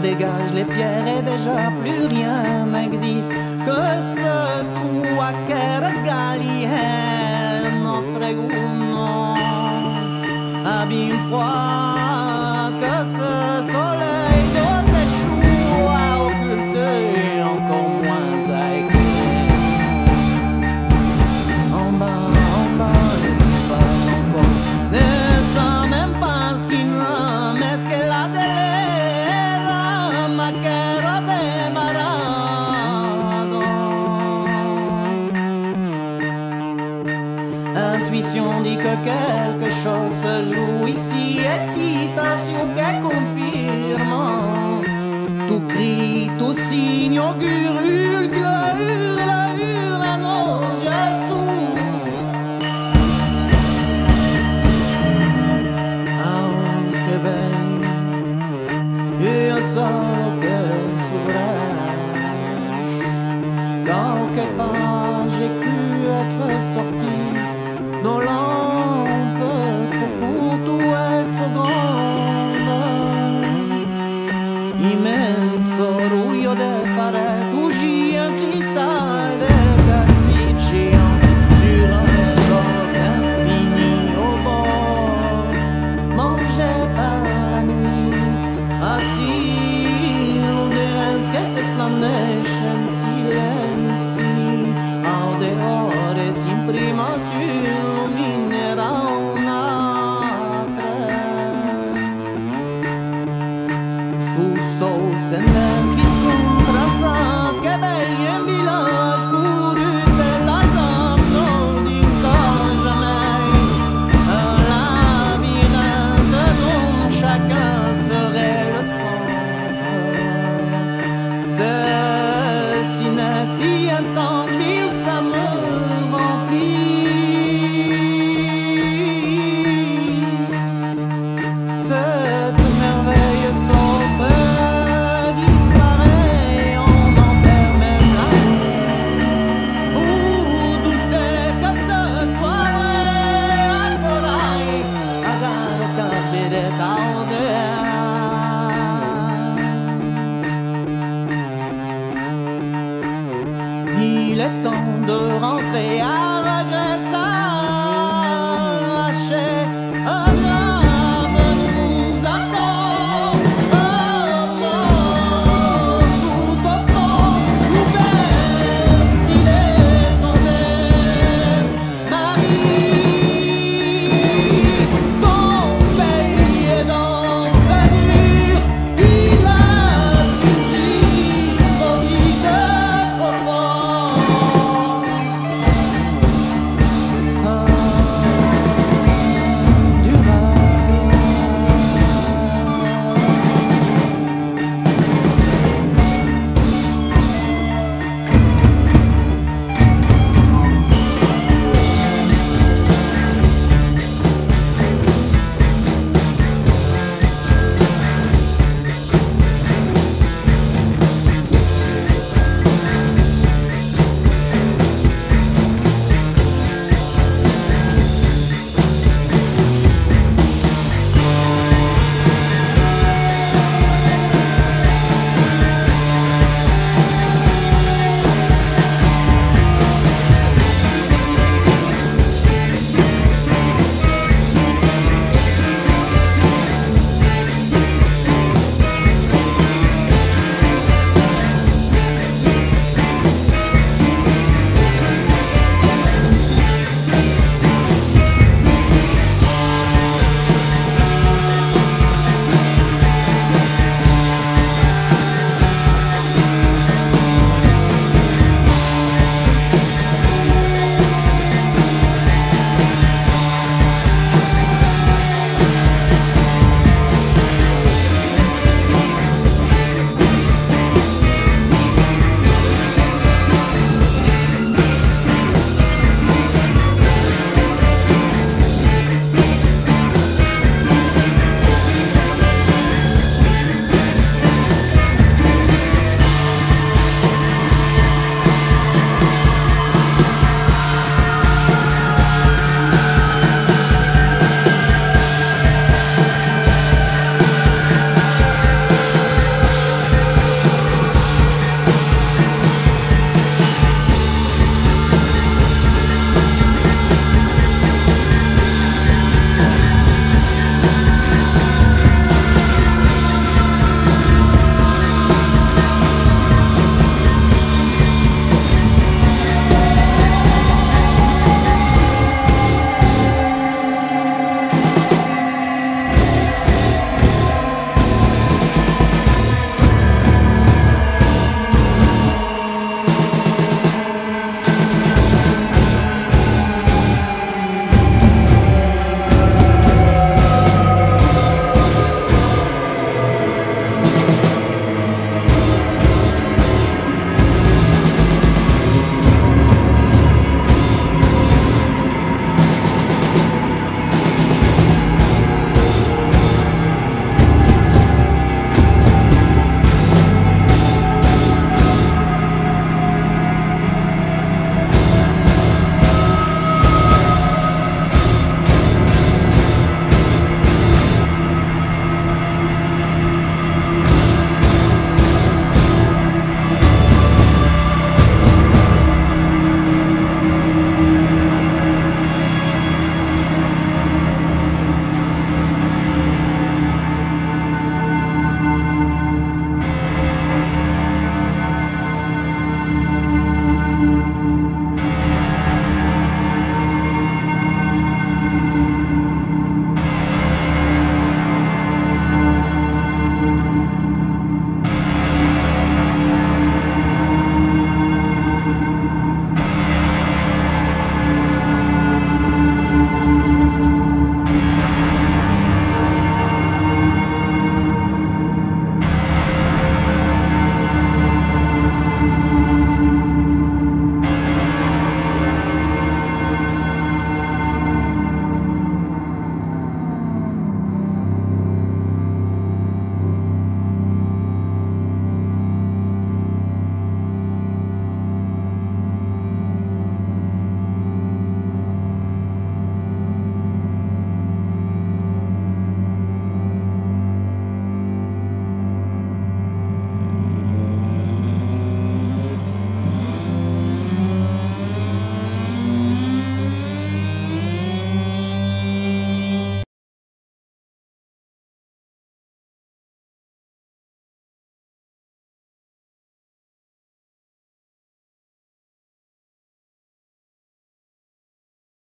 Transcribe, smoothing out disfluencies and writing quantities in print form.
dégage les pierres et déjà plus rien n'existe que ce trou à Kergalier, notre preguno, abîme froid que ce soleil d'autres choux a occulté, encore moins à éclairer. En bas, et puis pas encore, ne sent même pas ce qu'il n'a, mais ce qu'elle a de l'air, ma quero démarrado. Intuition dit que quelque chose se joue ici, excitation qu'elle confirme. Tout cri, tout signe augure, hurle à nos yeux sourds. Aus que belle, et un solo que s'ouvrait. Quelque part j'ai cru être sorti, nos lampes trop courtes ou elles trop grandes. Immenso rouillot de paredes où gît un cristal de calcite géant sur un socle infini au bord, mangé par la nuit, assis l'odeurs que s'esplanèchent silenci, au dehors et s'imprima sur lumina una sous senders qui sont traçats, che belli un village couru per la zone d'un jamais, un labyrinthe dont chacun serait le centre. C'est si net, si intense,